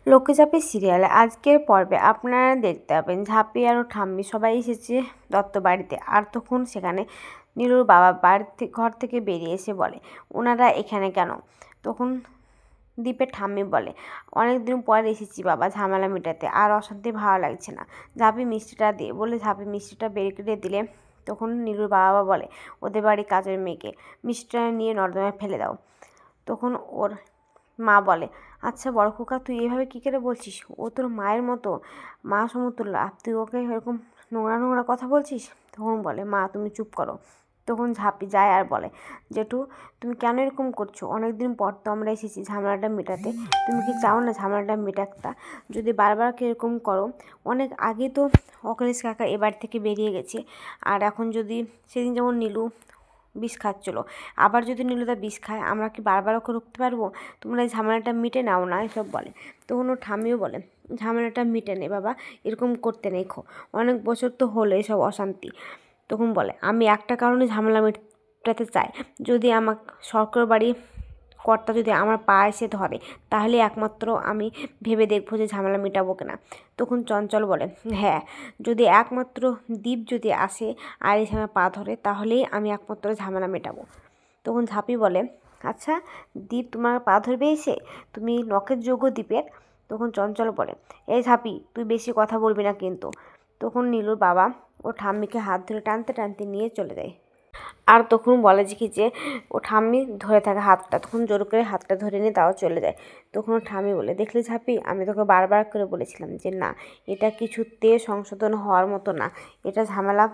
লক্ষ্মীঝাঁপি সিরিয়ালে আজকের পর্বে আপনারা দেখতে পাবেন ঝাঁপি আর ঠাম্মি সবাই এসেছে দত্ত বাড়িতে। আর তখন সেখানে নীলুর বাবা ঘর থেকে বেরিয়ে এসে বলে, ওনারা এখানে কেন? তখন দীপের ঠাম্মি বলে, অনেক দিন পর এসেছি বাবা ঝামেলা মেটাতে, আর অশান্তি ভালো লাগছে না। ঝাঁপি মিষ্টিটা দিয়ে বলে ঝাঁপি মিষ্টিটা বের করে দিলে তখন নীলুর বাবা বলে, ওদের বাড়ি কাজের মেয়েকে মিষ্টিটা নিয়ে নর্দমায় ফেলে দাও। তখন ওর মা বলে, আচ্ছা বড় খোকা, তুই এভাবে কী করে বলছিস? ও তোর মায়ের মতো, মা সমতুল্য, আর তুই ওকে এরকম নোংরা নোংরা কথা বলছিস? তখন বলে, মা তুমি চুপ করো। তখন ঝাঁপি যায় আর বলে, জেঠু তুমি কেন এরকম করছো? অনেক দিন পর তো আমরা এসেছি ঝামেলাটা মেটাতে, তুমি কি চাও না ঝামেলাটা মেটাকতা? যদি বারবার এরকম করো, অনেক আগে তো অখিলেশ কাকা এবার থেকে বেরিয়ে গেছে, আর এখন যদি সেদিন যেমন নীলু বিষ খাচ্ছিলো, আবার যদি নীলুদা বিষ খায়, আমরা কি বারবার ওকে রুখতে পারবো? তোমরা এই ঝামেলাটা মিটে নাও না, এসব বলে। তখন ও ঠাম্মিও বলে, ঝামেলাটা মিটে নে বাবা, এরকম করতে নেই, অনেক বছর তো হলো এসব অশান্তি। তখন বলে, আমি একটা কারণে ঝামেলা মেটাতে চাই, যদি আমার সরকার বাড়ি কর্তা যদি আমার পা এসে ধরে, তাহলে একমাত্র আমি ভেবে দেখবো যে ঝামেলা মেটাবো কিনা। তখন চঞ্চল বলে, হ্যাঁ, যদি একমাত্র দীপ যদি আসে আর এসে আমার পা ধরে, তাহলেই আমি একমাত্র ঝামেলা মেটাবো। তখন ঝাঁপি বলে, আচ্ছা দীপ তোমার পা ধরবে এসে? তুমি নখের যোগ্য দীপের? তখন চঞ্চল বলে, এই ঝাঁপি তুই বেশি কথা বলবি না কিন্তু। তখন নীলুর বাবা ও ঠাম্মিকে হাত ধরে টানতে টানতে নিয়ে চলে যায়। আর তখন বলে যে কি যে ও ঠাম্মি ধরে থাকে হাতটা, তখন জোর করে হাতটা ধরে নিয়ে তাও চলে যায়। তখন ও ঠাম্মি বলে, দেখলি ঝাঁপি, আমি তোকে বারবার করে বলেছিলাম যে না, এটা কিছুতে সংশোধন হওয়ার মতো না, এটা ঝামেলা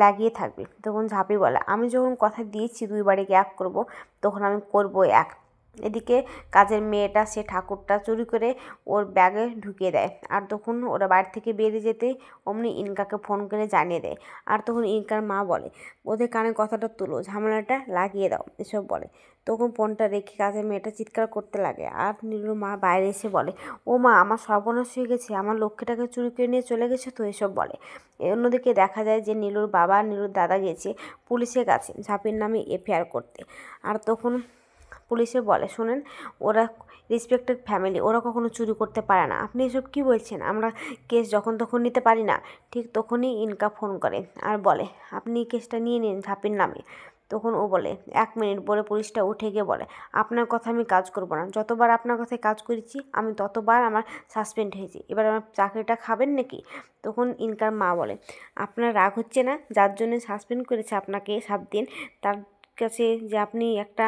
লাগিয়ে থাকবে। তখন ঝাঁপি বলে, আমি যখন কথা দিয়েছি 2 বাড়িকে এক করব, তখন আমি করবো এক। এদিকে কাজের মেয়েটা সে ঠাকুরটা চুরি করে ওর ব্যাগে ঢুকিয়ে দেয়। আর তখন ওরা বাড়ি থেকে বেরিয়ে যেতেই অমনি ইনকাকে ফোন করে জানিয়ে দেয়। আর তখন ইনকার মা বলে, ওদের কানে কথাটা তুলো, ঝামেলাটা লাগিয়ে দাও, এসব বলে। তখন ফোনটা রেখে কাজের মেয়েটা চিৎকার করতে লাগে। আর নীলুর মা বাইরে এসে বলে, ও মা, আমার সর্বনাশ হয়ে গেছে, আমার লক্ষ্মীটাকে চুরি করে নিয়ে চলে গেছে তো, এসব বলে। অন্যদিকে দেখা যায় যে নীলুর বাবা নীলুর দাদা গেছে পুলিশের কাছে ঝাঁপির নামে এফআইআর করতে। আর তখন পুলিশে বলে, শোনেন, ওরা রেসপেক্টেড ফ্যামিলি, ওরা কখনো চুরি করতে পারে না, আপনি এসব কী বলছেন? আমরা কেস যখন তখন নিতে পারি না। ঠিক তখনই ইনকা ফোন করে আর বলে, আপনি কেসটা নিয়ে নিন ঝাঁপির নামে। তখন ও বলে, 1 মিনিট বলে পুলিশটা উঠে গিয়ে বলে, আপনার কথা আমি কাজ করব না, যতবার আপনার কথায় কাজ করেছি আমি ততবার আমার সাসপেন্ড হয়েছি, এবার আমার চাকরিটা খাবেন নাকি? তখন ইনকার মা বলে, আপনার রাগ হচ্ছে না? যার জন্য সাসপেন্ড করেছে আপনাকে 7 দিন, তার কাছে যে আপনি একটা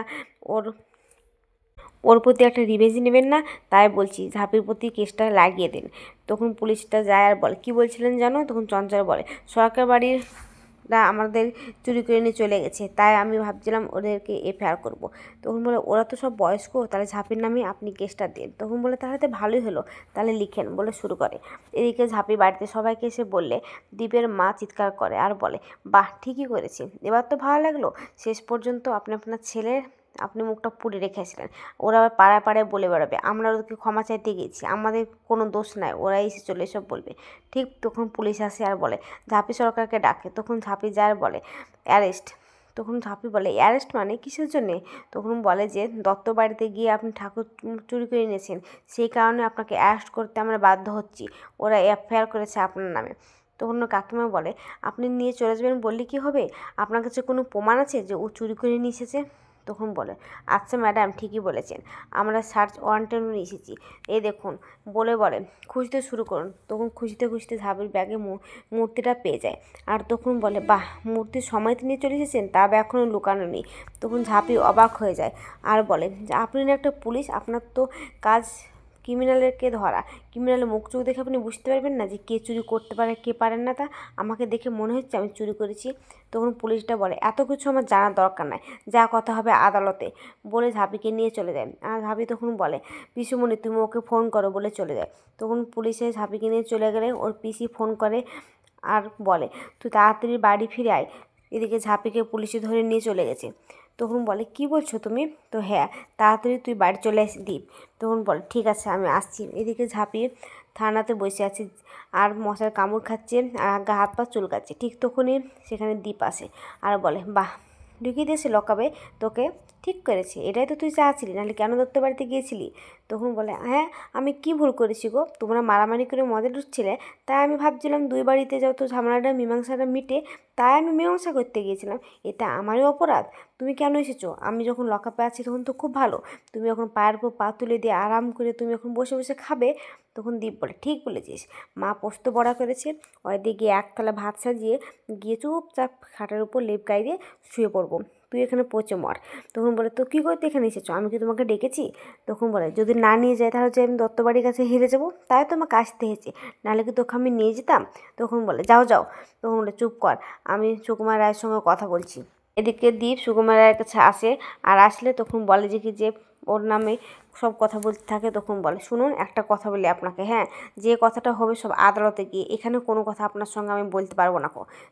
ওর প্রতি একটা রিভেঞ্জ নেবেন না? তাই বলছি ঝাঁপির প্রতি কেসটা লাগিয়ে দিন। তখন পুলিশটা যায় আর বলে, কি বলছিলেন জানো? তখন চঞ্চল বলে, সরকার বাড়িরা আমাদের চুরি করে নিয়ে চলে গেছে, তাই আমি ভাবছিলাম ওদেরকে এফআইআর করবো। তখন বলে, ওরা তো সব বয়স্ক, তাহলে ঝাঁপির নামে আপনি কেসটা দিন। তখন বলে, তাহলে তো ভালোই হলো, তাহলে লিখেন, বলে শুরু করে। এদিকে ঝাঁপি বাড়িতে সবাইকে এসে বললে দীপের মা চিৎকার করে আর বলে, বাহ, ঠিকই করেছি, এবার তো ভালো লাগলো, শেষ পর্যন্ত আপনি আপনার ছেলের আপনি মুখটা পুড়ে রেখেছিলেন। ওরা আবার পাড়ায় পাড়ায় বলে বেড়াবে আমরা ওদেরকে ক্ষমা চাইতে গেছি, আমাদের কোনো দোষ নাই, ওরাই এসে চলে এসব বলবে। ঠিক তখন পুলিশ আসে আর বলে, ঝাঁপি সরকারকে ডাকে। তখন ঝাঁপি যায় আর বলে, অ্যারেস্ট। তখন ঝাঁপি বলে, অ্যারেস্ট মানে কিসের জন্যে? তখন বলে যে দত্ত বাড়িতে গিয়ে আপনি ঠাকুর চুরি করে নিয়েছেন, সেই কারণে আপনাকে অ্যারেস্ট করতে আমরা বাধ্য হচ্ছি, ওরা এফআইআর করেছে আপনার নামে। তখন কাকিমা বলে, আপনি নিয়ে চলে যাবেন বললে কি হবে? আপনার কাছে কোনো প্রমাণ আছে যে ও চুরি করে নিয়ে এসেছে? তখন বলে, আচ্ছা ম্যাডাম, ঠিকই বলেছেন, আমরা সার্চ ওয়ারেন্টে নিয়ে এসেছি, এই দেখুন, বলে খুঁজতে শুরু করুন। তখন খুঁজতে খুঁজতে ঝাঁপির ব্যাগে মূর্তিটা পেয়ে যায়। আর তখন বলে, বাহ, মূর্তির সময় নিয়ে চলে এসেছেন, তা এখনও লুকানো নেই। তখন ঝাঁপি অবাক হয়ে যায় আর বলে, যে আপনি না একটা পুলিশ, আপনার তো কাজ ক্রিমিনালকে ধরা, ক্রিমিনালের মুখ চোখ দেখে আপনি বুঝতে পারবেন না যে কে চুরি করতে পারে কে পারেন না? তা আমাকে দেখে মনে হচ্ছে আমি চুরি করেছি। তখন পুলিশটা বলে, এত কিছু আমার জানার দরকার নাই, যা কথা হবে আদালতে, বলে ঝাঁপিকে নিয়ে চলে যায়। আর ঝাঁপি তখন বলে, পিসুমণি তুমি ওকে ফোন করো, বলে চলে যায়। তখন পুলিশে ঝাঁপিকে নিয়ে চলে গেলে ওর পিসি ফোন করে আর বলে, তুই তাড়াতাড়ি বাড়ি ফিরে আয়, এদিকে ঝাঁপিকে পুলিশে ধরে নিয়ে চলে গেছে। তখন বলে, কি বলছো তুমি? তো হ্যাঁ, তাড়াতাড়ি তুই বাড়ি চলে আসি দীপ। তখন বলে, ঠিক আছে আমি আসছি। এদিকে ঝাঁপি থানাতে বসে আছে আর মশার কামড় খাচ্ছে আর গা হাত পা চুলকাচ্ছে। ঠিক তখনই সেখানে দীপ আসে আর বলে, বাহ, ঢুকিয়ে দিয়েছে লকাবে তোকে, ঠিক করেছে, এটাই তো তুই চাচ্ছিলি, নাহলে কেন দত্ত বাড়িতে গিয়েছিলি? তখন বলে, হ্যাঁ আমি কি ভুল করেছি গো, তোমরা মারামারি করে মজা লুটছিলে, তাই আমি ভাবছিলাম দুই বাড়িতে যত ঝামেলাটা মীমাংসাটা মিটে, তাই আমি মীমাংসা করতে গিয়েছিলাম, এটা আমারই অপরাধ। তুমি কেন এসেছো? আমি যখন লকআপে আছি তখন তো খুব ভালো, তুমি এখন পায়ের উপর পা তুলে দিয়ে আরাম করে তুমি এখন বসে বসে খাবে। তখন দীপ বলে, ঠিক বলেছিস, মা পোস্ত বড়া করেছে, ওইদিকে এক থালা ভাত সাজিয়ে গিয়ে চুপচাপ খাটের উপর লেপ গায়ে দিয়ে শুয়ে পড়বো, তুই এখানে পচে মর। তখন বলে, তো কী করতে এখানে এসেছো? আমি কি তোমাকে ডেকেছি? তখন বলে, যদি না নিয়ে যায় তাহলে যে আমি দত্তবাড়ির কাছে হেরে যাবো, তাই তোমাকে আসতে হয়েছে, নাহলে কি তোকে আমি নিয়ে যেতাম? তখন বলে, যাও যাও। তখন বলে, চুপ কর, আমি সুকুমার রায়ের সঙ্গে কথা বলছি। এদিকে দীপ সুকুমার রায়ের কাছে আসে, আর আসলে তখন বলে যে কি যে ওর নামে সব কথা বলতে থাকে। তখন বলে, শুনুন একটা কথা বলি আপনাকে, হ্যাঁ যে কথাটা হবে সব আদালতে গিয়ে, এখানে কোনো কথা আপনার সঙ্গে আমি বলতে পারবো না।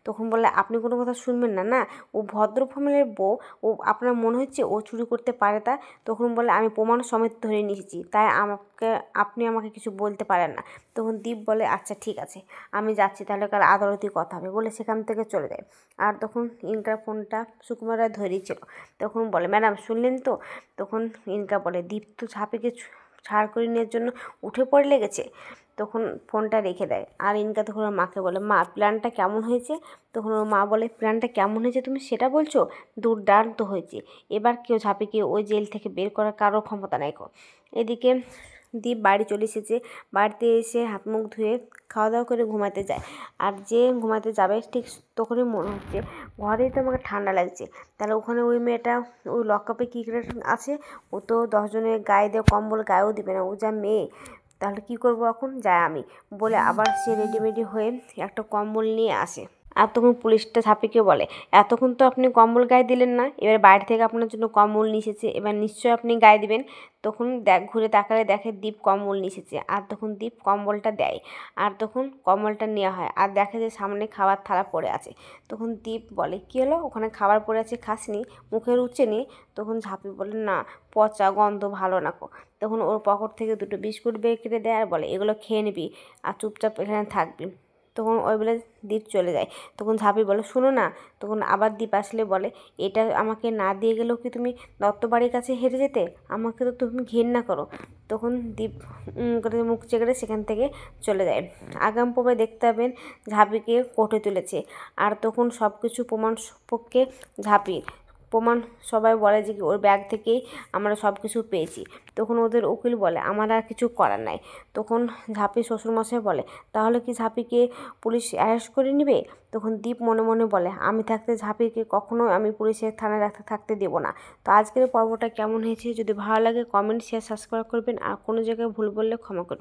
তখন বলে, আপনি কোনো কথা শুনবেন না? না, ও ভদ্র ফ্যামিলির বউ, ও আপনার মনে হচ্ছে ও চুরি করতে পারে তা? তখন বলে, আমি প্রমাণ সমেত ধরে নিয়ে এসেছি, তাই আপনি আমাকে কিছু বলতে পারেন না। তখন দীপ বলে, আচ্ছা ঠিক আছে, আমি যাচ্ছি, তাহলে কাল আদালতেই কথা হবে, বলে সেখান থেকে চলে যায়। আর তখন ইনকার ফোনটা সুকুমার রায় ধরেছিল। তখন বলে, ম্যাডাম শুনলেন তো? তখন ইনকা বলে, দীপ তো ঝাঁপিকে ছাড় করে নেওয়ার জন্য উঠে পড়ে লেগেছে। তখন ফোনটা রেখে দেয়। আর ইনকা তখন ওর মাকে বলে, মা প্ল্যানটা কেমন হয়েছে? তখন ওর মা বলে, প্ল্যানটা কেমন হয়েছে তুমি সেটা বলছো? দুর্দান্ত হয়েছে, এবার কেউ ঝাঁপিকে ওই জেল থেকে বের করার কারো ক্ষমতা নাই। এদিকে দীপ বাড়ি চলে এসেছে। বাড়িতে এসে হাত মুখ ধুয়ে খাওয়া দাওয়া করে ঘুমাতে যায়। আর যে ঘুমাতে যাবে ঠিক তখনই মনে হচ্ছে ঘরেই তো আমাকে ঠান্ডা লাগছে, তাহলে ওখানে ওই মেয়েটা ওই লকআপে কী করে আছে? ও তো 10 জনের গায়ে দিয়ে কম্বল গায়েও দিবে না, ও যা মেয়ে, তাহলে কি করব এখন? যায় আমি বলে আবার সে রেডিমেডি হয়ে একটা কম্বল নিয়ে আসে। আর তখন পুলিশটা ঝাঁপিকে বলে, এতক্ষণ তো আপনি কম্বল গায়ে দিলেন না, এবার বাইরে থেকে আপনার জন্য কম্বল নিয়ে এসেছে, এবার নিশ্চয়ই আপনি গায়ে দিবেন। তখন ঘুরে তাকালে দেখে দীপ কম্বল নিয়ে এসেছে। আর তখন দীপ কম্বলটা দেয়, আর তখন কম্বলটা নেওয়া হয়, আর দেখে যে সামনে খাবার থালা পড়ে আছে। তখন দীপ বলে, কী হলো, ওখানে খাবার পড়ে আছে, খাসনি? মুখে রুচে নি? তখন ঝাঁপি বলে, না, পচা গন্ধ, ভালো না। তখন ওর পকেট থেকে দুটো বিস্কুট বের করে দেয় আর বলে, এগুলো খেয়ে নিবি আর চুপচাপ এখানে থাকবি। তখন ওই বলে দীপ চলে যায়। তখন ঝাঁপি বলে, শুনো না। তখন আবার দীপ আসলে বলে, এটা আমাকে না দিয়ে গেলেও কি তুমি দত্তবাড়ির কাছে হেরে যেতে? আমাকে তো তুমি ঘেন্না করো। তখন দীপ করে মুখ চেকড়ে সেখান থেকে চলে যায়। আগাম পর্বে দেখতে পাবেন ঝাঁপিকে কোর্টে তুলেছে, আর তখন সব কিছু প্রমাণ পক্ষে ঝাঁপি প্রমাণ সবাই বলে যে ওর ব্যাগ থেকেই আমরা সব কিছু পেয়েছি। তখন ওদের উকিল বলে, আমার আর কিছু করার নাই। তখন ঝাঁপি শ্বশুরমশাই বলে, তাহলে কি ঝাঁপিকে পুলিশ অ্যারেস্ট করে নেবে? তখন দীপ মনে মনে বলে, আমি থাকতে ঝাঁপিকে কখনোই আমি পুলিশের থানায় থাকতে দেবো না। তো আজকের পর্বটা কেমন হয়েছে? যদি ভালো লাগে কমেন্ট, শেয়ার, সাবস্ক্রাইব করবেন, আর কোনো জায়গায় ভুল বললে ক্ষমা করবেন।